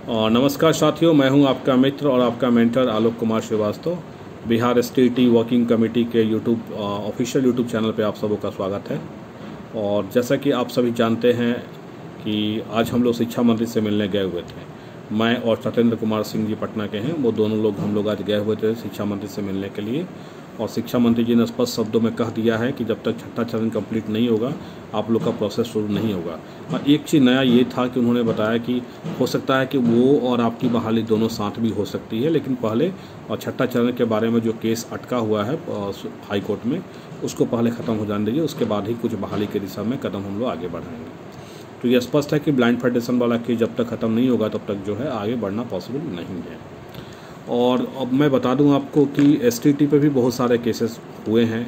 नमस्कार साथियों, मैं हूं आपका मित्र और आपका mentor Alok Kumar Srivastava. Bihar STT working committee के ऑफिशियल यूट्यूब चैनल पे आप सबों का स्वागत है। और जैसा कि आप सभी जानते हैं कि आज हम लोग शिक्षा मंत्री से मिलने गए हुए थे। मैं और सत्येंद्र कुमार सिंह जी पटना के हैं, वो दोनों लोग हम लोग आज गए हुए थे शिक्षा मंत्री से मिलने के लिए। और शिक्षा मंत्री जी ने स्पष्ट शब्दों में कह दिया है कि जब तक छठा चरण कंप्लीट नहीं होगा आप लोग का प्रोसेस शुरू नहीं होगा। और एक चीज़ नया ये था कि उन्होंने बताया कि हो सकता है कि वो और आपकी बहाली दोनों साथ भी हो सकती है, लेकिन पहले और छठा चरण के बारे में जो केस अटका हुआ है हाई कोर्ट में, उसको पहले ख़त्म हो जाने दीजिए, उसके बाद ही कुछ बहाली की दिशा में कदम हम लोग आगे बढ़ाएंगे। तो ये स्पष्ट है कि ब्लाइंड फेडरेशन वाला केस जब तक ख़त्म नहीं होगा तब तक जो है आगे बढ़ना पॉसिबल नहीं है। और अब मैं बता दूं आपको कि एसटीटी पे भी बहुत सारे केसेस हुए हैं।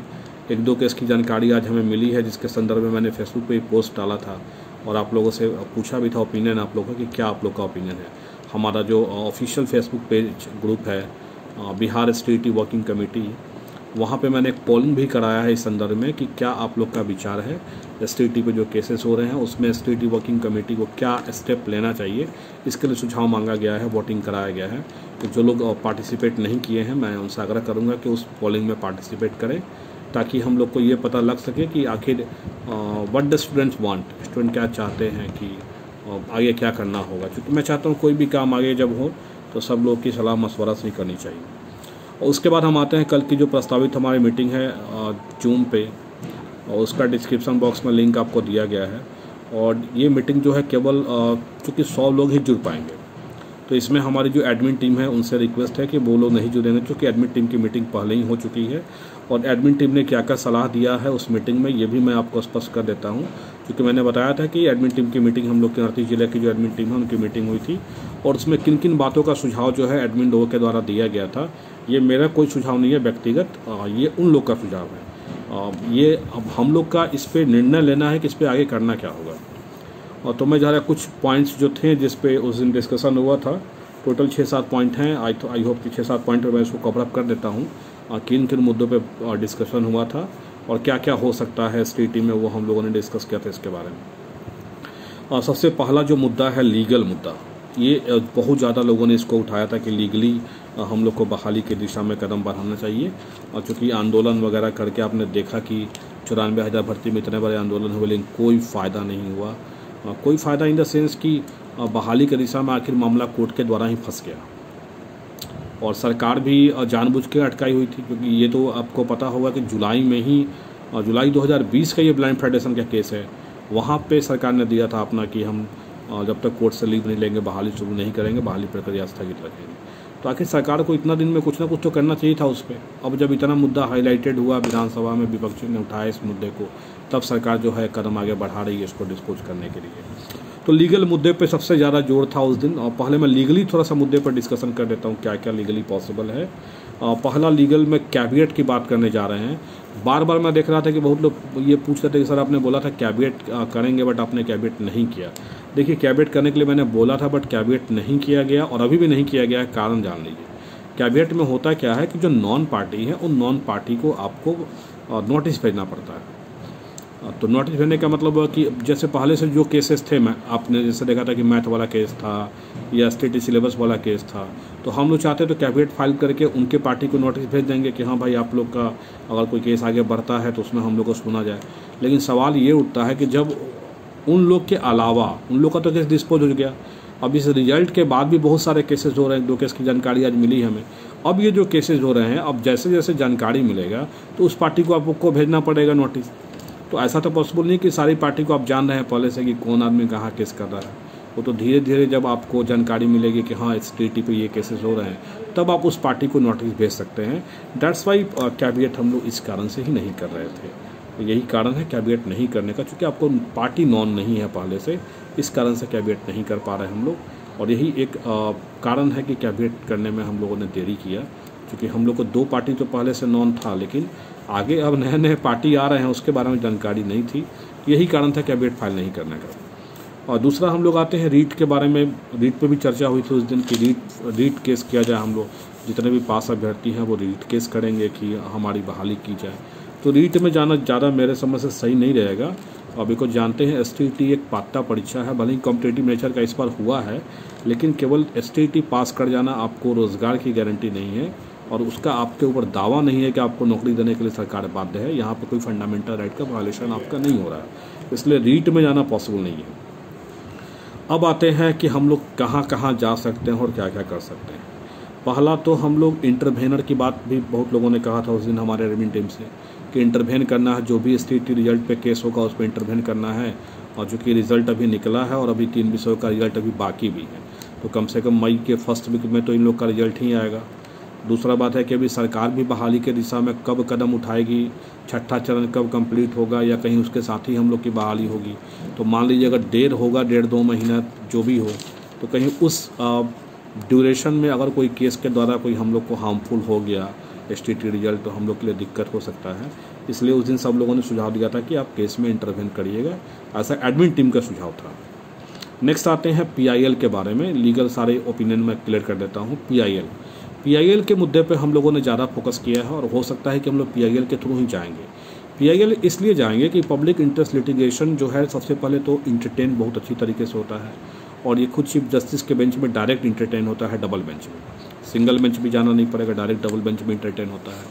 एक दो केस की जानकारी आज हमें मिली है, जिसके संदर्भ में मैंने फेसबुक पे पोस्ट डाला था और आप लोगों से पूछा भी था ओपिनियन आप लोगों का कि क्या आप लोग का ओपिनियन है। हमारा जो ऑफिशियल फेसबुक पेज ग्रुप है बिहार एसटीटी वर्किंग कमेटी, वहाँ पे मैंने एक पोलिंग भी कराया है इस संदर्भ में कि क्या आप लोग का विचार है एसटीटी पे जो केसेस हो रहे हैं उसमें एसटीटी वर्किंग कमेटी को क्या स्टेप लेना चाहिए। इसके लिए सुझाव मांगा गया है, वोटिंग कराया गया है। तो जो लोग पार्टिसिपेट नहीं किए हैं मैं उनसे आग्रह करूँगा कि उस पोलिंग में पार्टिसिपेट करें, ताकि हम लोग को ये पता लग सके कि आखिर what the students want, student क्या चाहते हैं कि आगे क्या करना होगा। क्योंकि मैं चाहता हूँ कोई भी काम आगे जब हो तो सब लोग की सलाह मशवरा से ही करनी चाहिए। और उसके बाद हम आते हैं कल की जो प्रस्तावित हमारी मीटिंग है जूम पे, और उसका डिस्क्रिप्शन बॉक्स में लिंक आपको दिया गया है। और ये मीटिंग जो है केवल चूँकि 100 लोग ही जुड़ पाएंगे, तो इसमें हमारी जो एडमिन टीम है उनसे रिक्वेस्ट है कि वो लोग नहीं जुड़ेंगे, क्योंकि एडमिन टीम की मीटिंग पहले ही हो चुकी है। और एडमिन टीम ने क्या क्या सलाह दिया है उस मीटिंग में ये भी मैं आपको स्पष्ट कर देता हूँ, क्योंकि मैंने बताया था कि एडमिन टीम की मीटिंग हम लोग के अड़तीस जिले की जो एडमिन टीम है उनकी मीटिंग हुई थी, और उसमें किन किन बातों का सुझाव जो है एडमिन लोगों के द्वारा दिया गया था। ये मेरा कोई सुझाव नहीं है व्यक्तिगत, ये उन लोग का सुझाव है। ये अब हम लोग का इस पर निर्णय लेना है कि इस पर आगे करना क्या होगा। और तो मैं ज़रा कुछ पॉइंट्स जो थे जिस पे उस दिन डिस्कशन हुआ था, टोटल 6-7 पॉइंट हैं। आई होप कि 6-7 पॉइंट पर मैं इसको कवर अप कर देता हूँ, किन किन मुद्दों पे डिस्कशन हुआ था और क्या क्या हो सकता है एसटीटी में, वो हम लोगों ने डिस्कस किया था इसके बारे में। सबसे पहला जो मुद्दा है लीगल मुद्दा, ये बहुत ज़्यादा लोगों ने इसको उठाया था कि लीगली हम लोग को बहाली की दिशा में कदम बढ़ाना चाहिए। और चूँकि आंदोलन वगैरह करके आपने देखा कि 94,000 भर्ती में इतने बड़े आंदोलन हुए, लेकिन कोई फ़ायदा नहीं हुआ। कोई फ़ायदा इन द सेंस कि बहाली की दिशा में आखिर मामला कोर्ट के द्वारा ही फंस गया, और सरकार भी जानबूझ के अटकाई हुई थी। क्योंकि ये तो आपको पता होगा कि जुलाई 2020 का ये ब्लाइंड फेडरेशन का केस है, वहाँ पे सरकार ने दिया था अपना कि हम जब तक कोर्ट से लीव नहीं लेंगे बहाली शुरू नहीं करेंगे, बहाली प्रक्रिया स्थगित रखेंगे। तो आखिर सरकार को इतना दिन में कुछ ना कुछ तो करना चाहिए था उस पर। अब जब इतना मुद्दा हाईलाइटेड हुआ विधानसभा में, विपक्षी ने उठाया इस मुद्दे को, तब सरकार जो है कदम आगे बढ़ा रही है इसको डिस्पोज करने के लिए। तो लीगल मुद्दे पे सबसे ज़्यादा जोर था उस दिन। और पहले मैं लीगली थोड़ा सा मुद्दे पर डिस्कशन कर देता हूँ क्या क्या लीगली पॉसिबल है। पहला लीगल में कैबिनेट की बात करने जा रहे हैं। बार बार मैं देख रहा था कि बहुत लोग ये पूछ रहे थे कि सर आपने बोला था कैबिनेट करेंगे बट आपने कैबिनेट नहीं किया। देखिए, कैबिनेट करने के लिए मैंने बोला था बट कैबिनेट नहीं किया गया, और अभी भी नहीं किया गया है। कारण जान लीजिए। कैबिनेट में होता क्या है कि जो नॉन पार्टी है उन नॉन पार्टी को आपको नोटिस भेजना पड़ता है। तो नोटिस भेजने का मतलब कि जैसे पहले से जो केसेस थे, आपने जैसे देखा था कि मैथ वाला केस था या एसटीटी सिलेबस वाला केस था, तो हम लोग चाहते तो कैबिनेट फाइल करके उनके पार्टी को नोटिस भेज देंगे कि हाँ भाई आप लोग का अगर कोई केस आगे बढ़ता है तो उसमें हम लोग को सुना जाए। लेकिन सवाल ये उठता है कि जब उन लोग के अलावा उन लोग का तो केस डिस्पोज हो गया, अब इस रिजल्ट के बाद भी बहुत सारे केसेस हो रहे हैं। 2 केस की जानकारी आज मिली हमें। अब ये जो केसेस हो रहे हैं, अब जैसे जैसे जानकारी मिलेगा तो उस पार्टी को आपको भेजना पड़ेगा नोटिस। तो ऐसा तो पॉसिबल नहीं कि सारी पार्टी को आप जान रहे हैं पहले से कि कौन आदमी कहाँ केस कर रहा है। वो तो धीरे धीरे जब आपको जानकारी मिलेगी कि हाँ एसटीटी पे ये केसेस हो रहे हैं, तब आप उस पार्टी को नोटिस भेज सकते हैं। दैट्स वाई कैबिनेट हम लोग इस कारण से ही नहीं कर रहे थे। तो यही कारण है कैबिनेट नहीं करने का, क्योंकि आपको पार्टी नॉन नहीं है पहले से, इस कारण से कैबिनेट नहीं कर पा रहे हम लोग। और यही एक कारण है कि कैबिनेट करने में हम लोगों ने देरी किया, क्योंकि हम लोग को 2 पार्टी तो पहले से नॉन था, लेकिन आगे अब नए नए पार्टी आ रहे हैं उसके बारे में जानकारी नहीं थी। यही कारण था कैबिनेट फाइल नहीं करने का। और दूसरा हम लोग आते हैं रीट के बारे में। रीट पे भी चर्चा हुई थी उस दिन कि रीट केस किया जाए। हम लोग जितने भी पास अभ्यर्थी हैं वो रीट केस करेंगे कि हमारी बहाली की जाए। तो रीट में जाना ज़्यादा मेरे समझ से सही नहीं रहेगा, अभी को जानते हैं STT एक पात्रता परीक्षा है, भले ही कॉम्पिटेटिव नेचर का इस बार हुआ है, लेकिन केवल STT पास कर जाना आपको रोज़गार की गारंटी नहीं है और उसका आपके ऊपर दावा नहीं है कि आपको नौकरी देने के लिए सरकार बाध्य है। यहाँ पर कोई फंडामेंटल राइट का वायलेशन आपका नहीं हो रहा है, इसलिए रीट में जाना पॉसिबल नहीं है। अब आते हैं कि हम लोग कहाँ कहाँ जा सकते हैं और क्या क्या कर सकते हैं। पहला तो हम लोग इंटरवेनर की बात भी बहुत लोगों ने कहा था उस दिन हमारे एडमिन टीम से कि इंटरवेन करना है, जो भी STT रिजल्ट पे केस होगा उस पर इंटरवेन करना है। और जो कि रिज़ल्ट अभी निकला है और अभी 3 विषयों का रिजल्ट अभी बाकी भी है, तो कम से कम मई के फर्स्ट वीक में तो इन लोग का रिजल्ट ही आएगा। दूसरा बात है कि अभी सरकार भी बहाली के दिशा में कब कदम उठाएगी, छठा चरण कब कंप्लीट होगा या कहीं उसके साथ ही हम लोग की बहाली होगी। तो मान लीजिए अगर देर होगा 1.5-2 महीना जो भी हो, तो कहीं उस ड्यूरेशन में अगर कोई केस के द्वारा कोई हम लोग को हार्मफुल हो गया STT रिजल्ट, तो हम लोग के लिए दिक्कत हो सकता है। इसलिए उस दिन सब लोगों ने सुझाव दिया था कि आप केस में इंटरवेन करिएगा, ऐसा एडमिन टीम का सुझाव था। नेक्स्ट आते हैं PIL के बारे में। लीगल सारे ओपिनियन में क्लियर कर देता हूँ। PIL के मुद्दे पे हम लोगों ने ज़्यादा फोकस किया है और हो सकता है कि हम लोग PIL के थ्रू ही जाएंगे। PIL इसलिए जाएंगे कि पब्लिक इंटरेस्ट लिटिगेशन जो है सबसे पहले तो इंटरटेन बहुत अच्छी तरीके से होता है और ये खुद चीफ जस्टिस के बेंच में डायरेक्ट इंटरटेन होता है, डबल बेंच में, सिंगल बेंच भी जाना नहीं पड़ेगा, डायरेक्ट डबल बेंच में इंटरटेन होता है।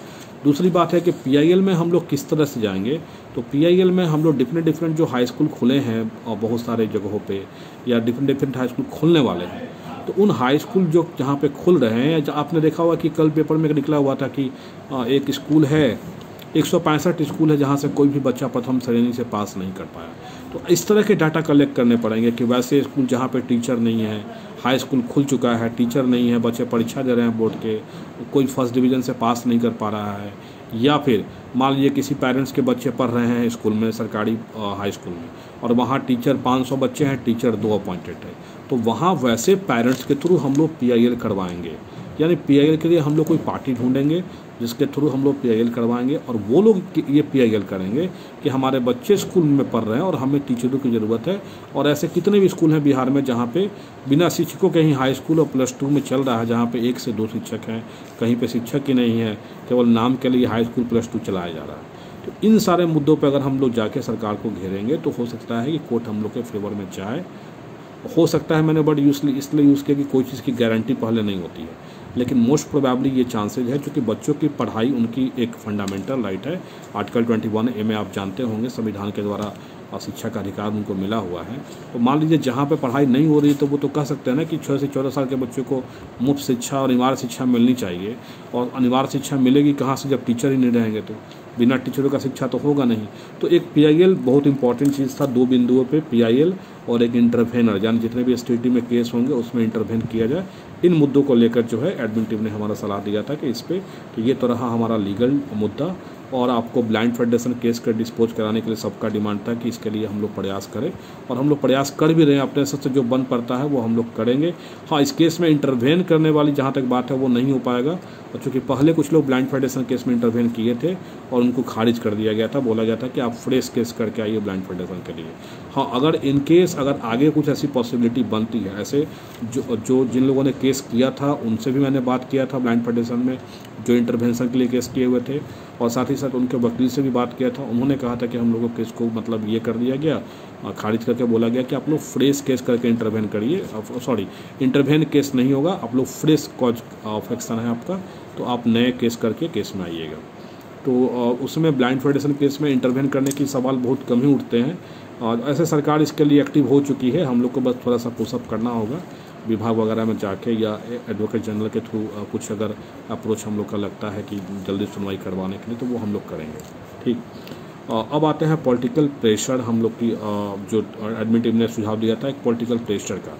दूसरी बात है कि PIL में हम लोग किस तरह से जाएंगे, तो PIL में हम लोग डिफरेंट जो हाई स्कूल खुले हैं और बहुत सारे जगहों पे या डिफरेंट हाई स्कूल खुलने वाले हैं, तो उन हाई स्कूल जो जहाँ पे खुल रहे हैं, आपने देखा होगा कि कल पेपर में निकला हुआ था कि एक स्कूल है, 165 स्कूल है जहाँ से कोई भी बच्चा प्रथम श्रेणी से पास नहीं कर पाया। तो इस तरह के डाटा कलेक्ट करने पड़ेंगे कि वैसे स्कूल जहाँ पे टीचर नहीं है, हाई स्कूल खुल चुका है, टीचर नहीं है, बच्चे परीक्षा दे रहे हैं बोर्ड के, कोई फर्स्ट डिवीज़न से पास नहीं कर पा रहा है, या फिर मान लीजिए किसी पेरेंट्स के बच्चे पढ़ रहे हैं स्कूल में, सरकारी हाई स्कूल में, और वहाँ टीचर 500 बच्चे हैं, टीचर 2 अपॉइंटेड है, तो वहाँ वैसे पेरेंट्स के थ्रू हम लोग PIL करवाएंगे। यानी PIL के लिए हम लोग कोई पार्टी ढूंढेंगे जिसके थ्रू हम लोग PIL करवाएंगे और वो लोग ये PIL करेंगे कि हमारे बच्चे स्कूल में पढ़ रहे हैं और हमें टीचरों की ज़रूरत है। और ऐसे कितने भी स्कूल हैं बिहार में जहाँ पे बिना शिक्षकों के ही हाई स्कूल और +2 में चल रहा है, जहाँ पे 1 से 2 शिक्षक हैं, कहीं पे शिक्षक ही नहीं है, केवल नाम के लिए हाई स्कूल +2 चलाया जा रहा है। तो इन सारे मुद्दों पर अगर हम लोग जाके सरकार को घेरेंगे तो हो सकता है कि कोर्ट हम लोग के फेवर में जाए। हो सकता है, मैंने वर्ड इसलिए यूज़ किया कि कोई चीज़ की गारंटी पहले नहीं होती है, लेकिन मोस्ट प्रोबेबली ये चांसेज है क्योंकि बच्चों की पढ़ाई उनकी एक फंडामेंटल राइट है। आर्टिकल 21A में आप जानते होंगे संविधान के द्वारा शिक्षा का अधिकार उनको मिला हुआ है। तो मान लीजिए जहाँ पे पढ़ाई नहीं हो रही तो वो तो कह सकते हैं ना कि 6 से 14 साल के बच्चों को मुफ्त शिक्षा और अनिवार्य शिक्षा मिलनी चाहिए। और अनिवार्य शिक्षा मिलेगी कहाँ से जब टीचर ही नहीं रहेंगे, तो बिना टीचरों का शिक्षा तो होगा नहीं। तो एक PIL बहुत इंपॉर्टेंट चीज़ था, 2 बिंदुओं पे PIL और एक इंटरवेनर, यानी जितने भी STT में केस होंगे उसमें इंटरवेन किया जाए। इन मुद्दों को लेकर जो है एडमिन टीम ने हमारा सलाह दिया था कि इस पे, तो ये तो रहा हमारा लीगल मुद्दा। और आपको ब्लाइंड फेडरेशन केस कर डिस्पोज कराने के लिए सबका डिमांड था कि इसके लिए हम लोग प्रयास करें, और हम लोग प्रयास कर भी रहे हैं। अपने से जो बन पड़ता है वो हम लोग करेंगे। हाँ, इस केस में इंटरवेन करने वाली जहाँ तक बात है वो नहीं हो पाएगा, और चूँकि पहले कुछ लोग ब्लाइंड फेडरेशन केस में इंटरवेन किए थे और उनको खारिज कर दिया गया था, बोला गया था कि आप फ्रेश केस करके आइए ब्लाइंड फेडरेशन के लिए। हाँ, अगर इन केस अगर आगे कुछ ऐसी पॉसिबिलिटी बनती है, ऐसे जो जिन लोगों ने केस किया था उनसे भी मैंने बात किया था ब्लाइंड फेडरेशन में, जो इंटरवेंशन के लिए केस किए हुए थे, और साथ ही साथ उनके वकील से भी बात किया था। उन्होंने कहा था कि हम लोगों के केस को मतलब ये कर दिया गया, खारिज करके बोला गया कि आप लोग फ्रेश केस करके इंटरवेन करिए। सॉरी, इंटरवेन केस नहीं होगा, आप लोग फ्रेश कॉज ऑफ एक्शन है आपका, तो आप नए केस करके केस में आइएगा। तो उसमें ब्लाइंड फेडरेशन केस में इंटरवेन करने की सवाल बहुत कम ही उठते हैं, और ऐसे सरकार इसके लिए एक्टिव हो चुकी है। हम लोग को बस थोड़ा सा पुशअप करना होगा विभाग वगैरह में जाके, या एडवोकेट जनरल के थ्रू कुछ अगर अप्रोच हम लोग का लगता है कि जल्दी सुनवाई करवाने के लिए, तो वो हम लोग करेंगे। ठीक, अब आते हैं पॉलिटिकल प्रेशर। हम लोग की जो एडमिन टीम ने सुझाव दिया था एक पॉलिटिकल प्रेशर का,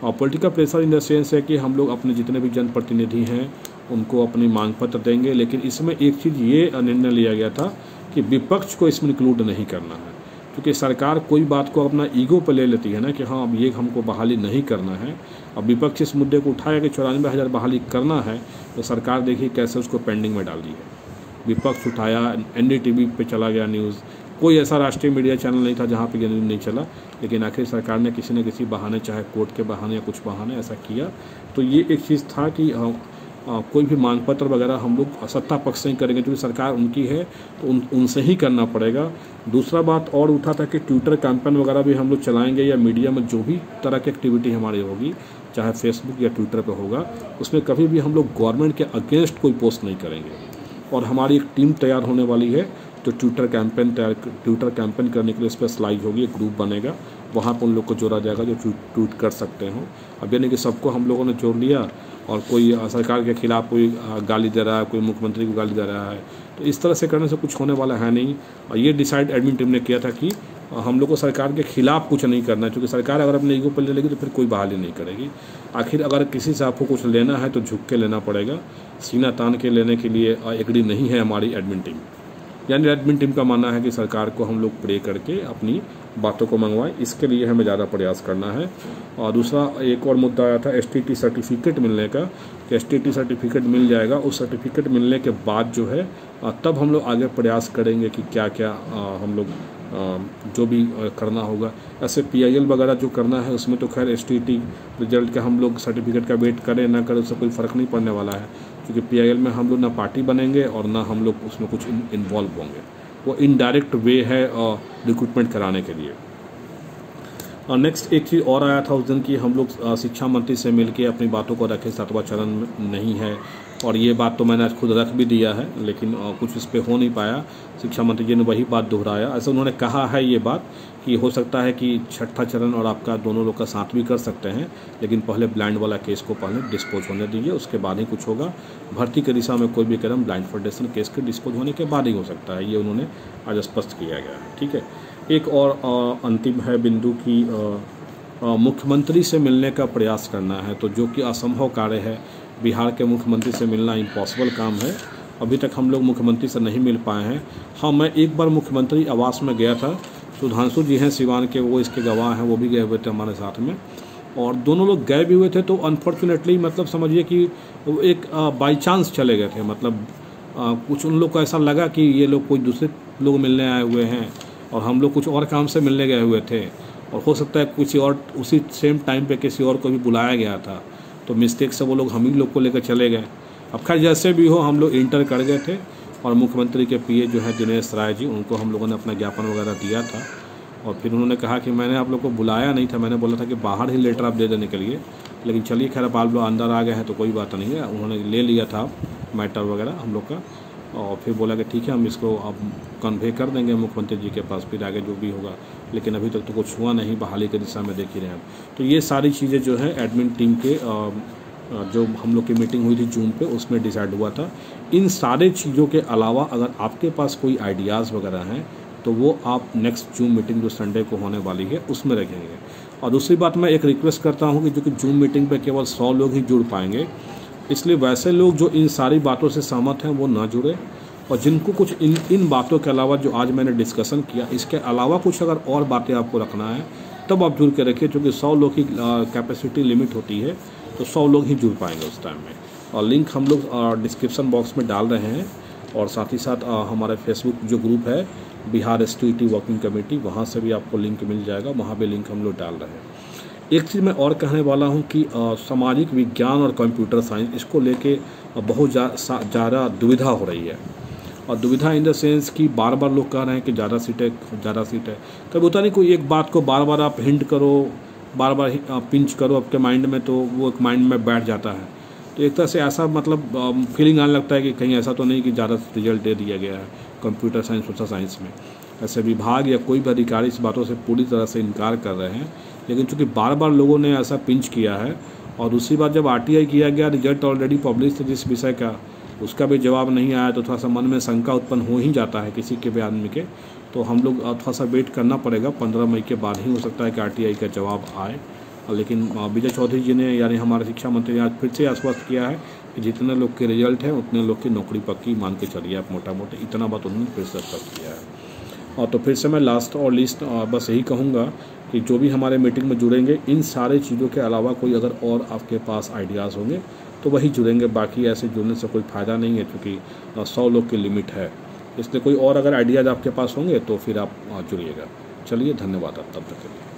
और political pressure in the sense है कि हम लोग अपने जितने भी जनप्रतिनिधि हैं उनको अपनी मांग पत्र देंगे, लेकिन इसमें एक चीज़ ये निर्णय लिया गया था कि विपक्ष को इसमें इंक्लूड नहीं करना है, क्योंकि सरकार कोई बात को अपना ईगो पर ले लेती है ना कि हाँ अब ये हमको बहाली नहीं करना है। अब विपक्ष इस मुद्दे को उठाया कि 94,000 बहाली करना है, तो सरकार देखिए कैसे उसको पेंडिंग में डाल दी है। विपक्ष उठाया, NDTV पे चला गया न्यूज़, कोई ऐसा राष्ट्रीय मीडिया चैनल नहीं था जहाँ पे ये न्यूज़ नहीं चला, लेकिन आखिर सरकार ने किसी न किसी बहाने, चाहे कोर्ट के बहाने या कुछ बहाने, ऐसा किया। तो ये एक चीज़ था कि कोई भी मांग पत्र वगैरह हम लोग सत्ता पक्ष से ही करेंगे, क्योंकि सरकार उनकी है तो उनसे ही करना पड़ेगा। दूसरा बात और उठा था कि ट्विटर कैंपेन वगैरह भी हम लोग चलाएंगे, या मीडिया में जो भी तरह की एक्टिविटी हमारी होगी, चाहे फेसबुक या ट्विटर पे होगा, उसमें कभी भी हम लोग गवर्नमेंट के अगेंस्ट कोई पोस्ट नहीं करेंगे। और हमारी एक टीम तैयार होने वाली है जो ट्विटर कैंपेन करने के लिए स्पेशलाइज होगी, एक ग्रुप बनेगा, वहाँ पर उन लोग को जोड़ा जाएगा जो ट्वीट कर सकते हो। अब यानी कि सबको हम लोगों ने जोड़ लिया और कोई सरकार के खिलाफ कोई गाली दे रहा है, कोई मुख्यमंत्री को गाली दे रहा है, तो इस तरह से करने से कुछ होने वाला है नहीं। और ये डिसाइड एडमिन टीम ने किया था कि हम लोग को सरकार के खिलाफ कुछ नहीं करना है, क्योंकि सरकार अगर अपने ईगो पर ले लेगी तो फिर कोई बहाली नहीं करेगी। आखिर अगर किसी से आपको कुछ लेना है तो झुक के लेना पड़ेगा, सीना तान के लेने के लिए एग्री नहीं है हमारी एडमिन टीम। यानी एडमिन टीम का मानना है कि सरकार को हम लोग प्रे करके अपनी बातों को मंगवाएं, इसके लिए हमें ज़्यादा प्रयास करना है। और दूसरा एक और मुद्दा आया था STT सर्टिफिकेट मिलने का, कि STT सर्टिफिकेट मिल जाएगा, उस सर्टिफिकेट मिलने के बाद जो है तब हम लोग आगे प्रयास करेंगे कि क्या क्या हम लोग जो भी करना होगा। ऐसे PIL वगैरह जो करना है उसमें तो खैर STT रिजल्ट का हम लोग सर्टिफिकेट का वेट करें ना करें उससे कोई फ़र्क नहीं पड़ने वाला है, क्योंकि PIL में हम लोग ना पार्टी बनेंगे और ना हम लोग उसमें कुछ इन्वॉल्व होंगे। वो इनडायरेक्ट वे है रिक्रूटमेंट कराने के लिए। और नेक्स्ट एक चीज़ और आया था उस दिन की, हम लोग शिक्षा मंत्री से मिलके अपनी बातों को रखे, 7वां चरण नहीं है, और ये बात तो मैंने आज खुद रख भी दिया है, लेकिन कुछ इस पे हो नहीं पाया। शिक्षा मंत्री जी ने वही बात दोहराया। ऐसे उन्होंने कहा है ये बात कि हो सकता है कि 6ठा चरण और आपका दोनों लोग का साथ भी कर सकते हैं, लेकिन पहले ब्लाइंड वाला केस को पहले डिस्पोज होने दीजिए, उसके बाद ही कुछ होगा। भर्ती की दिशा में कोई भी कदम ब्लाइंड फेडरेशन केस के डिस्पोज होने के बाद ही हो सकता है, ये उन्होंने आज स्पष्ट किया गया है। ठीक है, एक और अंतिम है बिंदु की मुख्यमंत्री से मिलने का प्रयास करना है, तो जो कि असंभव कार्य है। बिहार के मुख्यमंत्री से मिलना इम्पॉसिबल काम है, अभी तक हम लोग मुख्यमंत्री से नहीं मिल पाए हैं। हाँ, मैं एक बार मुख्यमंत्री आवास में गया था, सुधांशु जी हैं सिवान के, वो इसके गवाह हैं, वो भी गए हुए थे हमारे साथ में, और दोनों लोग गए भी हुए थे। तो अनफॉर्चुनेटली मतलब समझिए कि वो एक बाई चांस चले गए थे, मतलब कुछ उन लोग को ऐसा लगा कि ये लोग कोई दूसरे लोग मिलने आए हुए हैं और हम लोग कुछ और काम से मिलने गए हुए थे, और हो सकता है किसी और उसी सेम टाइम पे किसी और को भी बुलाया गया था, तो मिस्टेक से वो लोग हम ही लोग को लेकर चले गए। अब खैर जैसे भी हो, हम लोग इंटर कर गए थे, और मुख्यमंत्री के PA जो है दिनेश राय जी, उनको हम लोगों ने अपना ज्ञापन वगैरह दिया था। और फिर उन्होंने कहा कि मैंने आप लोग को बुलाया नहीं था, मैंने बोला था कि बाहर ही लेटर आप दे देने के लिए, लेकिन चलिए खैर अब आप लोग अंदर आ गए हैं तो कोई बात नहीं है। उन्होंने ले लिया था मैटर वगैरह हम लोग का, और फिर बोला कि ठीक है हम इसको अब कन्वे कर देंगे मुख्यमंत्री जी के पास, फिर आगे जो भी होगा। लेकिन अभी तक तो कुछ हुआ नहीं, बहाली की दिशा में देख ही रहे हैं। तो ये सारी चीज़ें जो है एडमिन टीम के जो हम लोग की मीटिंग हुई थी जून पे, उसमें डिसाइड हुआ था। इन सारे चीज़ों के अलावा अगर आपके पास कोई आइडियाज़ वगैरह हैं तो वो आप नेक्स्ट जूम मीटिंग जो संडे को होने वाली है उसमें रखेंगे। और दूसरी बात मैं एक रिक्वेस्ट करता हूँ कि जो कि जूम मीटिंग पे केवल 100 लोग ही जुड़ पाएंगे, इसलिए वैसे लोग जो इन सारी बातों से सहमत हैं वो ना जुड़े, और जिनको कुछ इन बातों के अलावा जो आज मैंने डिस्कशन किया इसके अलावा कुछ अगर और बातें आपको रखना है तब आप जुड़ के रखिए, क्योंकि 100 लोग की कैपेसिटी लिमिट होती है, तो 100 लोग ही जुड़ पाएंगे उस टाइम में। और लिंक हम लोग डिस्क्रिप्शन बॉक्स में डाल रहे हैं, और साथ ही साथ हमारे फेसबुक जो ग्रुप है बिहार STT वर्किंग कमेटी, वहाँ से भी आपको लिंक मिल जाएगा, वहाँ भी लिंक हम लोग डाल रहे हैं। एक चीज़ मैं और कहने वाला हूँ कि सामाजिक विज्ञान और कंप्यूटर साइंस, इसको लेके बहुत ज़्यादा दुविधा हो रही है। और दुविधा इन द सेंस कि बार बार लोग कह रहे हैं कि ज़्यादा सीटें। कभी होता नहीं, कोई एक बात को बार बार आप हिंट करो, बार बार पिंच करो आपके माइंड में, तो वो एक माइंड में बैठ जाता है। तो एक तरह से ऐसा मतलब फीलिंग आने लगता है कि कहीं ऐसा तो नहीं कि ज़्यादा रिजल्ट दे दिया गया है कंप्यूटर साइंस सोशल साइंस में। ऐसे विभाग या कोई भी अधिकारी इस बातों से पूरी तरह से इनकार कर रहे हैं, लेकिन चूँकि बार बार लोगों ने ऐसा पिंच किया है, और दूसरी बात जब RTI किया गया, रिजल्ट ऑलरेडी पब्लिश थे जिस विषय का, उसका भी जवाब नहीं आया, तो थोड़ा सा मन में शंका उत्पन्न हो ही जाता है किसी के भी आदमी के। तो हम लोग थोड़ा सा वेट करना पड़ेगा, 15 मई के बाद ही हो सकता है कि RTI का जवाब आए। लेकिन विजय चौधरी जी ने, यानी हमारे शिक्षा मंत्री ने आज फिर से आश्वस्त किया है कि जितने लोग के रिजल्ट हैं उतने लोग की नौकरी पक्की मान के चलिए आप, मोटा मोटा इतना बात उन्होंने फिर से स्पष्ट किया है। और तो फिर से मैं लास्ट और लिस्ट बस यही कहूँगा कि जो भी हमारे मीटिंग में जुड़ेंगे, इन सारे चीज़ों के अलावा कोई अगर और आपके पास आइडियाज़ होंगे तो वही जुड़ेंगे, बाकी ऐसे जुड़ने से कोई फ़ायदा नहीं है, क्योंकि 100 लोग की लिमिट है। इसलिए कोई और अगर आइडियाज़ आपके पास होंगे तो फिर आप जुड़िएगा। चलिए, धन्यवाद आप तब तक के लिए।